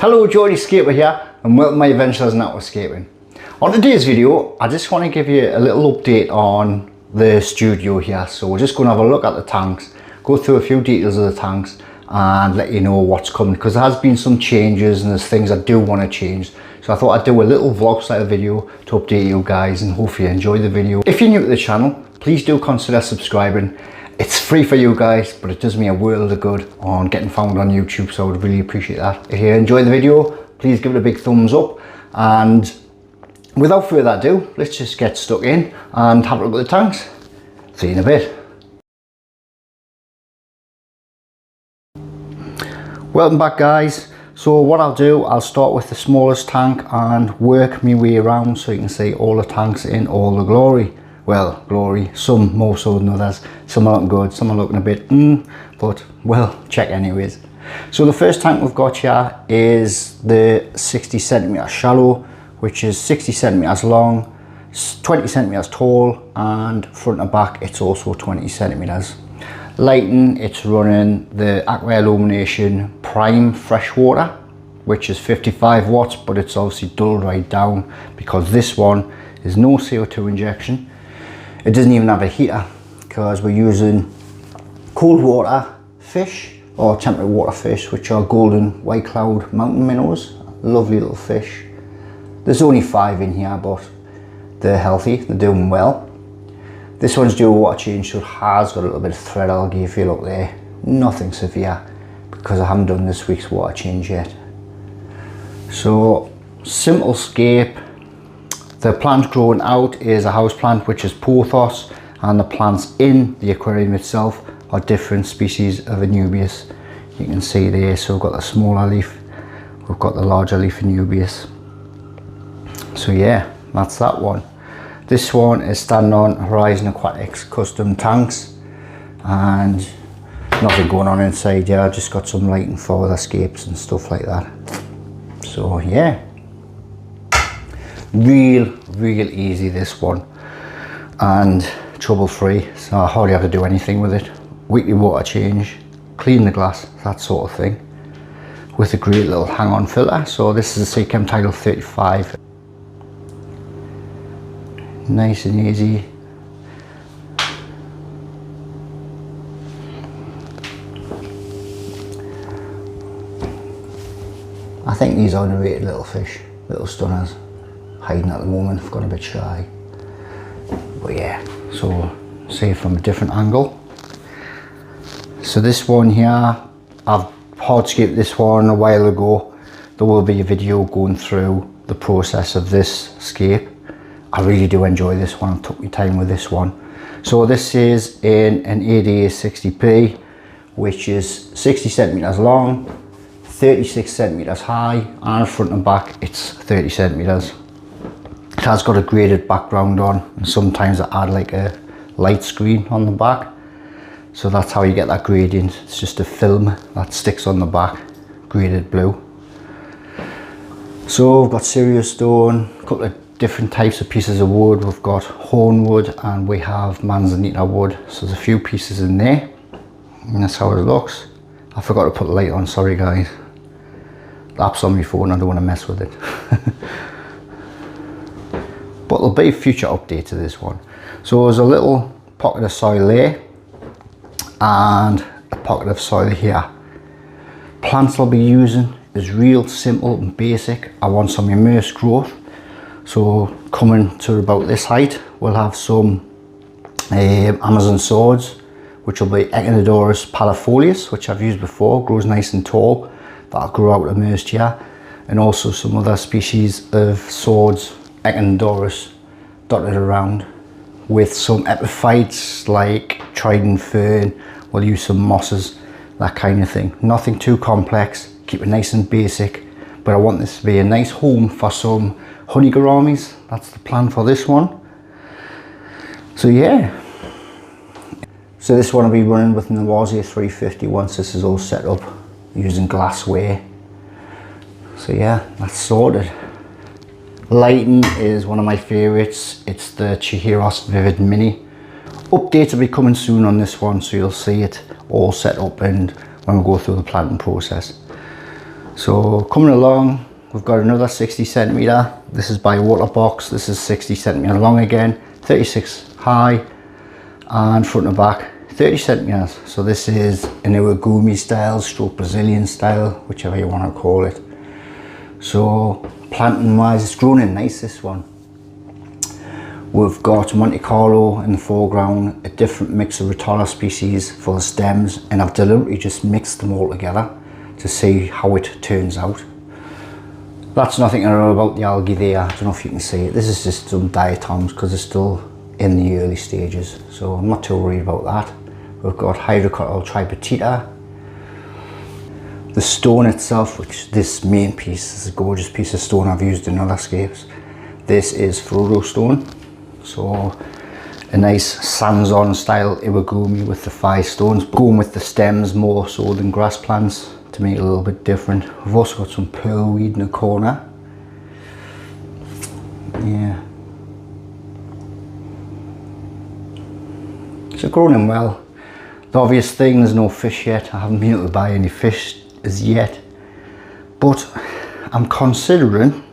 Hello, Juwel Rescaper here and welcome to my adventures in aquascaping. On today's video, I just want to give you a little update on the studio here. So we're just going to have a look at the tanks, go through a few details of the tanks and let you know what's coming, because there has been some changes and there's things I do want to change. So I thought I'd do a little vlog style video to update you guys and hopefully you enjoy the video. If you're new to the channel, please do consider subscribing. It's free for you guys, but it does me a world of good on getting found on YouTube, so I would really appreciate that. If you enjoy the video, please give it a big thumbs up, and without further ado, let's just get stuck in and have a look at the tanks. See you in a bit. Welcome back, guys. So what I'll do, I'll start with the smallest tank and work my way around so you can see all the tanks in all the glory. Well, glory, some more so than others. Some are looking good, some are looking a bit but well, check anyways. So the first tank we've got here is the 60 centimeter shallow, which is 60 centimeters long, 20 centimeters tall, and front and back it's also 20 centimeters. Lighting, it's running the Aqua Illumination Prime Freshwater, which is 55 watts, but it's obviously dulled right down because this one is no CO2 injection. It doesn't even have a heater because we're using cold water fish or temperate water fish, which are golden white cloud mountain minnows. Lovely little fish. There's only 5 in here, but they're healthy, they're doing well. This one's due a water change, so it has got a little bit of thread algae if you look there. Nothing severe because I haven't done this week's water change yet. So simple scape. The plant growing out is a house plant, which is pothos, and the plants in the aquarium itself are different species of Anubias. You can see there, so we've got the smaller leaf, we've got the larger leaf Anubias. So yeah, that's that one. This one is standing on Horizon Aquatics custom tanks, and nothing going on inside here, just got some lighting for the escapes and stuff like that. So yeah, real easy this one, and trouble free, so I hardly have to do anything with it. Weekly water change, clean the glass, that sort of thing, with a great little hang-on filter. So this is a Seachem Title 35. Nice and easy. I think these are underrated little fish, little stunners. Hiding at the moment, I've got a bit shy. But yeah, so see it from a different angle. So this one here, I've hardscaped this one a while ago. There will be a video going through the process of this scape. I really do enjoy this one, I took my time with this one. So this is in an ADA 60p, which is 60 centimeters long, 36 centimeters high, and front and back it's 30 centimeters. It has got a graded background on, and sometimes I add like a light screen on the back. So that's how you get that gradient. It's just a film that sticks on the back, graded blue. So we've got Sirius stone, a couple of different types of pieces of wood. We've got hornwood and we have manzanita wood. So there's a few pieces in there, and that's how it looks. I forgot to put the light on, sorry guys. The app's on my phone, I don't want to mess with it. But there'll be a future update to this one. So there's a little pocket of soil there and a pocket of soil here. Plants I'll be using is real simple and basic. I want some immersed growth. So coming to about this height, we'll have some Amazon swords, which will be Echinodorus palifolius, which I've used before, grows nice and tall. That'll grow out immersed here. And also some other species of swords, Echinodorus, dotted around, with some epiphytes like trident fern. We'll use some mosses, that kind of thing. Nothing too complex, keep it nice and basic, but I want this to be a nice home for some honey gouramis. That's the plan for this one. So yeah, so this one will be running with an Nawazia 350 once this is all set up using glassware. So yeah, that's sorted. Lighting is one of my favorites. It's the Chihiros Vivid Mini. Updates will be coming soon on this one, so you'll see it all set up and when we go through the planting process. So coming along, we've got another 60 centimeter. This is by Water Box. This is 60 centimeter long again, 36 high, and front and back 30 centimeters. So this is an Iwagumi style stroke Brazilian style, whichever you want to call it. So planting wise, it's grown in nice, this one. We've got Monte Carlo in the foreground, a different mix of Rotella species for the stems, and I've deliberately just mixed them all together to see how it turns out. That's nothing I know about the algae there. I don't know if you can see it. This is just some diatoms because it's still in the early stages, so I'm not too worried about that. We've got Hydrocotyle tripartita. The stone itself, which this main piece, this is a gorgeous piece of stone I've used in other scapes. This is Frodo stone, so a nice Sanzon style Iwagumi with the 5 stones, going with the stems more so than grass plants to make it a little bit different. We've also got some pearlweed in the corner. Yeah, so growing in well. The obvious thing, there's no fish yet. I haven't been able to buy any fish as yet, but I'm considering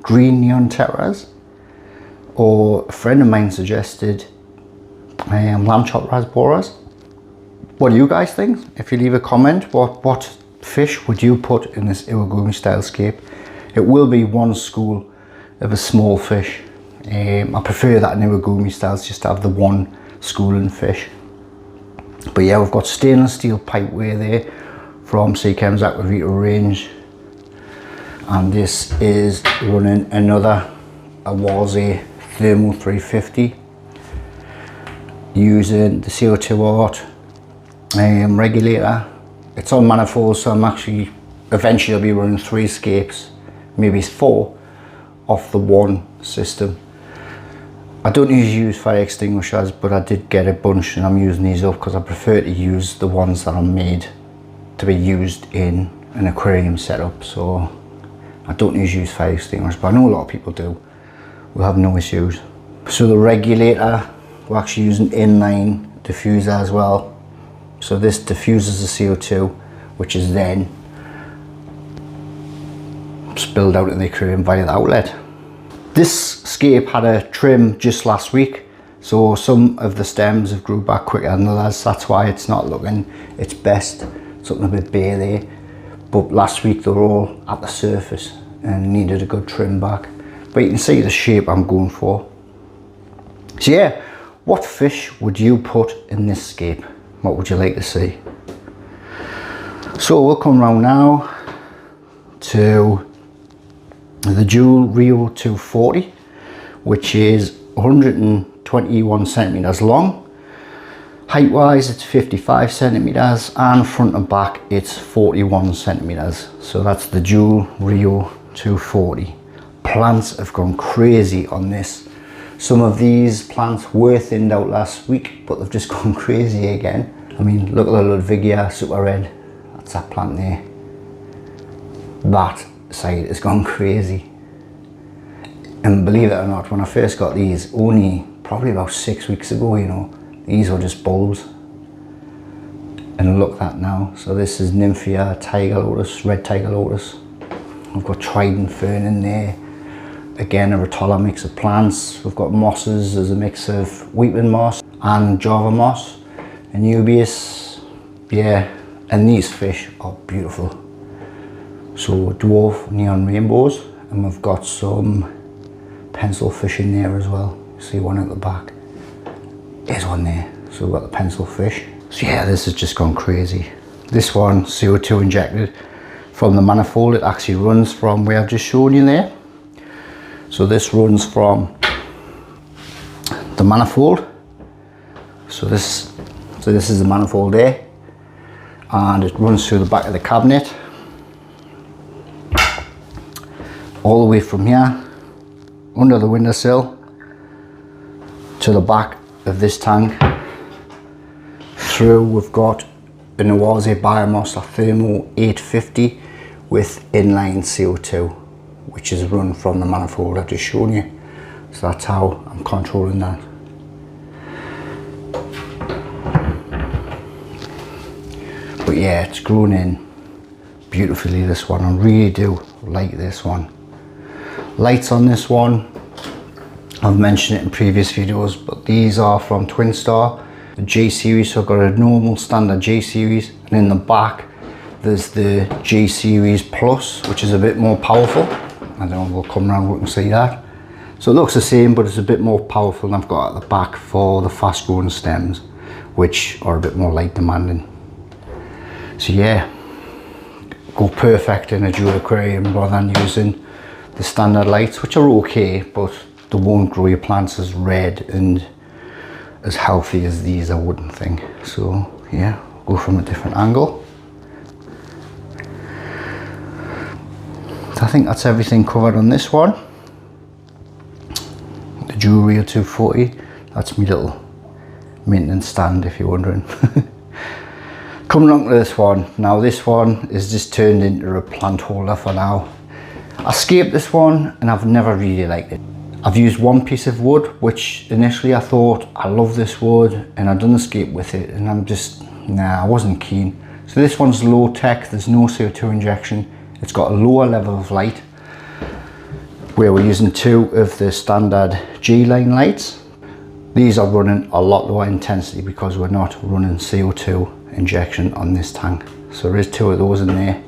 green neon terras, or a friend of mine suggested lamb chop rasboras. What do you guys think? If you leave a comment, what fish would you put in this Iwagumi style scape? It will be one school of a small fish. I prefer that in Iwagumi styles, just to have the one schooling fish. But yeah, we've got stainless steel pipeware there from Seachem's Aquavita range, and this is running another AQUASCAPING Thermal 350 using the CO2 art regulator. It's on manifold, so I'm actually eventually I'll be running 3 scapes, maybe 4, off the one system. I don't usually use fire extinguishers, but I did get a bunch and I'm using these up because I prefer to use the ones that are made to be used in an aquarium setup. So I don't usually use fire extinguishers, but I know a lot of people do. We'll have no issues. So the regulator, we're actually using inline diffuser as well. So this diffuses the CO2, which is then spilled out in the aquarium via the outlet. This scape had a trim just last week, so some of the stems have grew back quicker than others. That's why it's not looking its best. It's looking a bit bare there. But last week they were all at the surface and needed a good trim back. But you can see the shape I'm going for. So yeah, what fish would you put in this scape? What would you like to see? So we'll come round now to the Juwel Rio 240, which is 121 centimeters long. Height wise it's 55 centimeters, and front and back it's 41 centimeters. So that's the Juwel Rio 240. Plants have gone crazy on this. Some of these plants were thinned out last week, but they've just gone crazy again. I mean, look at the Ludwigia super red. That's that plant there. That side has gone crazy. And believe it or not, when I first got these, only probably about 6 weeks ago, you know, these were just bulbs. And look at that now. So this is Nymphia tiger lotus, red tiger lotus. We've got trident fern in there. Again, a Rotella mix of plants. We've got mosses. There's a mix of weeping moss and Java moss, Anubias. Yeah, and these fish are beautiful. So dwarf neon rainbows, and we've got some pencil fish in there as well. See one at the back. There's one there. So we've got the pencil fish. So yeah, this has just gone crazy. This one, CO2 injected from the manifold. It actually runs from where I've just shown you there. So this runs from the manifold. So this is the manifold there, and it runs through the back of the cabinet, all the way from here, under the windowsill, to the back of this tank. Through, we've got an AQUASCAPING Biomass Thermo 850 with inline CO2, which is run from the manifold I've just shown you. So that's how I'm controlling that. But yeah, it's grown in beautifully, this one. I really do like this one. Lights on this one, I've mentioned it in previous videos, but these are from Twin Star, the J series. So I've got a normal standard J series, and in the back there's the J series plus, which is a bit more powerful. I don't know, we'll come around, we can see that. So it looks the same, but it's a bit more powerful, and I've got at the back for the fast growing stems, which are a bit more light demanding. So yeah, go perfect in a jewel aquarium rather than using the standard lights, which are okay, but they won't grow your plants as red and as healthy as these, I wouldn't think. So yeah, go from a different angle. So I think that's everything covered on this one. The Juwel Rio 240, that's my little maintenance stand if you're wondering. Coming on to this one. Now this one is just turned into a plant holder for now. I scaped this one and I've never really liked it. I've used one piece of wood, which initially I thought, I love this wood, and I've done the scape with it, and I'm just, nah, I wasn't keen. So this one's low tech, there's no CO2 injection. It's got a lower level of light, where we're using 2 of the standard G-line lights. These are running a lot lower intensity because we're not running CO2 injection on this tank. So there is 2 of those in there.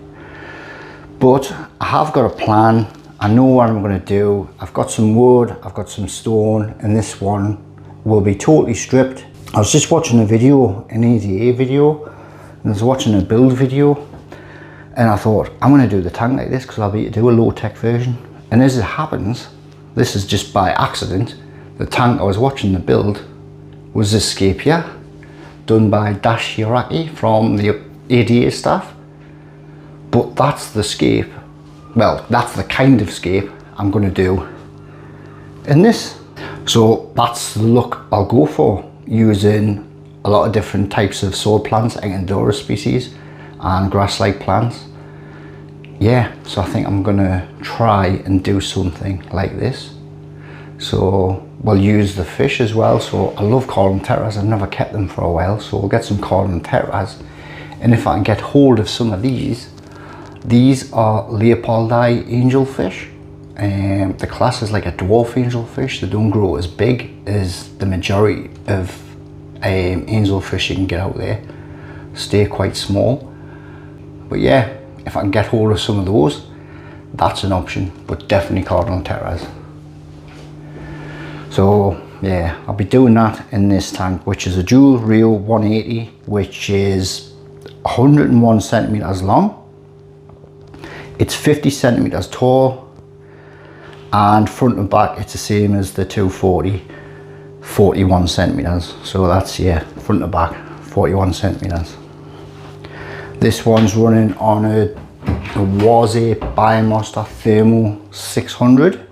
But I have got a plan. I know what I'm going to do. I've got some wood, I've got some stone, and this one will be totally stripped. I was just watching a video, an EDA video, and I was watching a build video, and I thought, I'm going to do the tank like this because I'll be able to do a low-tech version. And as it happens, this is just by accident, the tank I was watching the build was this scape here, done by Dash Hiraki from the ADA staff. But that's the scape, well, that's the kind of scape I'm going to do in this. So that's the look I'll go for, using a lot of different types of soil plants, Echinodora species and grass-like plants. Yeah, so I think I'm going to try and do something like this. So we'll use the fish as well. So I love coral and tetras, I've never kept them for a while, so we'll get some coral and tetras. And if I can get hold of some of these are Leopoldi angelfish. The class is like a dwarf angelfish. They don't grow as big as the majority of angelfish you can get out there. Stay quite small. But yeah, if I can get hold of some of those, that's an option, but definitely cardinal tetras. So yeah, I'll be doing that in this tank, which is a Juwel Rio 180, which is 101 centimeters long. It's 50 centimeters tall, and front and back it's the same as the 240, 41 centimeters. So that's, yeah, front and back 41 centimeters. This one's running on a Waze Biomaster Thermo 600.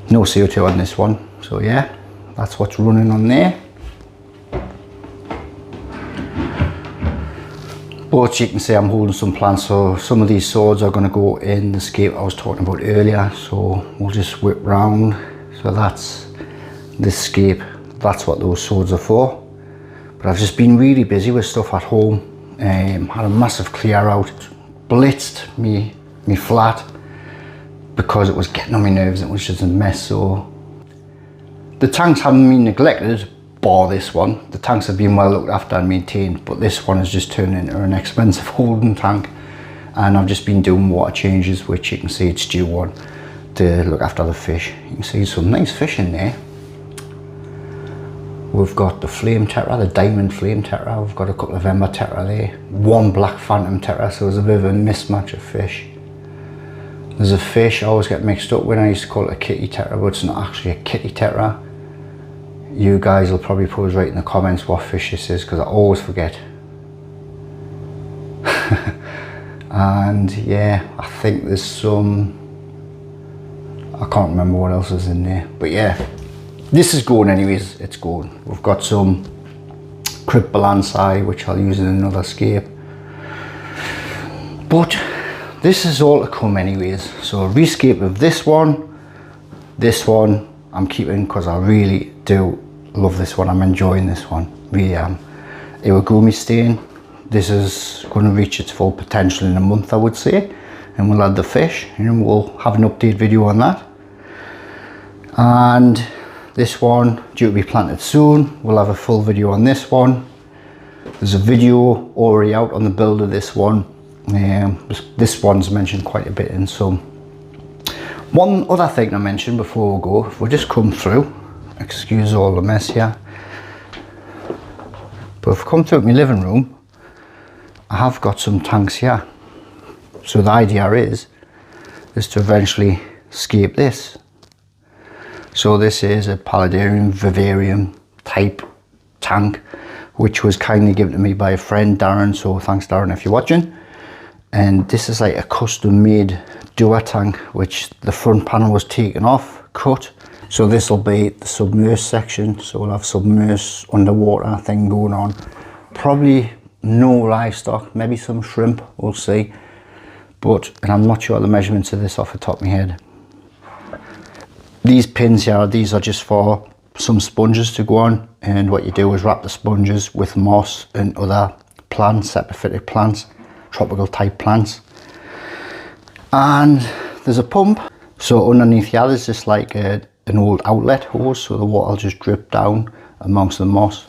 No CO2 on this one. So yeah, that's what's running on there. But you can see I'm holding some plants, so some of these swords are going to go in the scape I was talking about earlier. So we'll just whip round. So that's this scape, that's what those swords are for. But I've just been really busy with stuff at home. Had a massive clear out, blitzed me flat because it was getting on my nerves. It was just a mess. So the tanks haven't been neglected, bar this one. The tanks have been well looked after and maintained, but this one has just turned into an expensive holding tank, and I've just been doing water changes, which you can see it's due one to look after the fish. You can see some nice fish in there. We've got the flame tetra, the diamond flame tetra. We've got a couple of ember tetra there, one black phantom tetra, so there's a bit of a mismatch of fish. There's a fish I always get mixed up when I used to call it a kitty tetra, but it's not actually a kitty tetra. You guys will probably put us right in the comments what fish this is, because I always forget. And yeah, I think there's some, I can't remember what else is in there, but yeah, this is going anyways, it's going. We've got some crypt balanci, which I'll use in another scape, but this is all to come anyways. So a rescape of this one I'm keeping because I really do love this one. I'm enjoying this one, really am. Iwagumi stain, this is going to reach its full potential in a month, I would say, and we'll add the fish and we'll have an update video on that. And this one due to be planted soon. We'll have a full video on this one. There's a video already out on the build of this one. This one's mentioned quite a bit in some. One other thing to mention before we go, if we just come through, excuse all the mess here, but if I come through my living room, I have got some tanks here. So the idea is to eventually scape this. So this is a Paludarium vivarium type tank, which was kindly given to me by a friend, Darren, so thanks Darren if you're watching. And this is like a custom made Dua tank, which the front panel was taken off, cut. So this will be the submerged section, so we'll have submerged underwater thing going on. Probably no livestock, maybe some shrimp, we'll see. And I'm not sure the measurements of this off the top of my head. These pins here, these are just for some sponges to go on, and what you do is wrap the sponges with moss and other plants, epiphytic plants, tropical type plants. And there's a pump, so underneath here there's just like an old outlet hose, so the water will just drip down amongst the moss.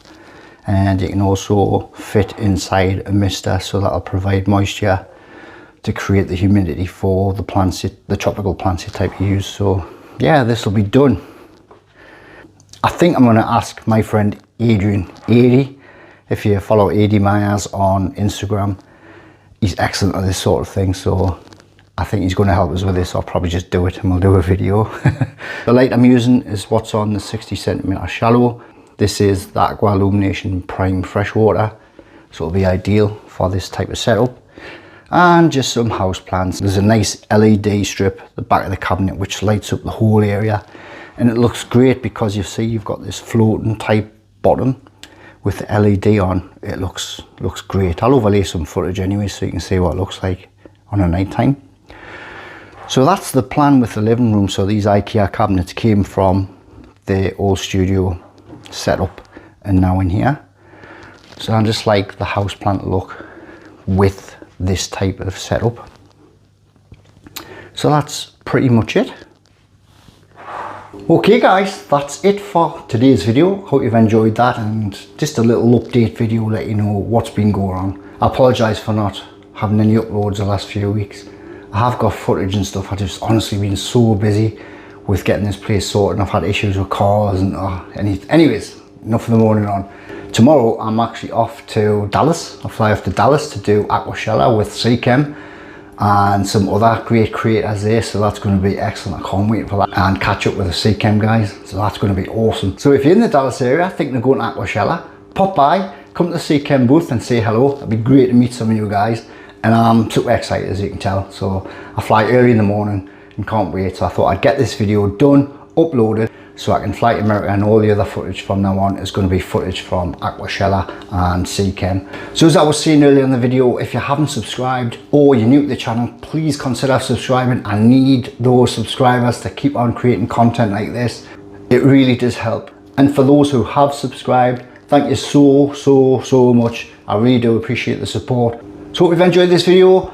And you can also fit inside a mister, so that'll provide moisture to create the humidity for the plants, the tropical plants you type you use. So yeah, this will be done. I think I'm going to ask my friend Adrian, if you follow AD Myers on Instagram, he's excellent at this sort of thing, so I think he's going to help us with this. I'll probably just do it and we'll do a video. The light I'm using is what's on the 60 centimeter shallow. This is the Aqua Illumination Prime Freshwater, so it'll be ideal for this type of setup. And just some house plants. There's a nice LED strip at the back of the cabinet which lights up the whole area, and it looks great because you see you've got this floating type bottom with the LED on. It looks great. I'll overlay some footage anyway so you can see what it looks like on a night time. So that's the plan with the living room. So these IKEA cabinets came from the old studio setup and now in here. So I just like the houseplant look with this type of setup. So that's pretty much it. Okay guys, that's it for today's video. Hope you've enjoyed that, and just a little update video, let you know what's been going on. I apologise for not having any uploads the last few weeks. I have got footage and stuff. I've just honestly been so busy with getting this place sorted, and I've had issues with cars and anyways, enough of the morning on. Tomorrow I'm actually off to Dallas. I fly off to Dallas to do Aquascape with Seachem and some other great creators there, so that's going to be excellent. I can't wait for that, and catch up with the Seachem guys, so that's going to be awesome. So if you're in the Dallas area thinking of going to Aquascape, pop by, come to the Seachem booth and say hello. It'd be great to meet some of you guys, and I'm super excited as you can tell. So I fly early in the morning and can't wait, so I thought I'd get this video done, uploaded, so I can fly to America, and all the other footage from now on is going to be footage from Aquascape and Seachem. So as I was saying earlier in the video, if you haven't subscribed or you're new to the channel, please consider subscribing. I need those subscribers to keep on creating content like this. It really does help. And for those who have subscribed, thank you so much. I really do appreciate the support. So hope you've enjoyed this video.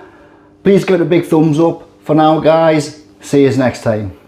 Please give it a big thumbs up. For now guys, see you next time.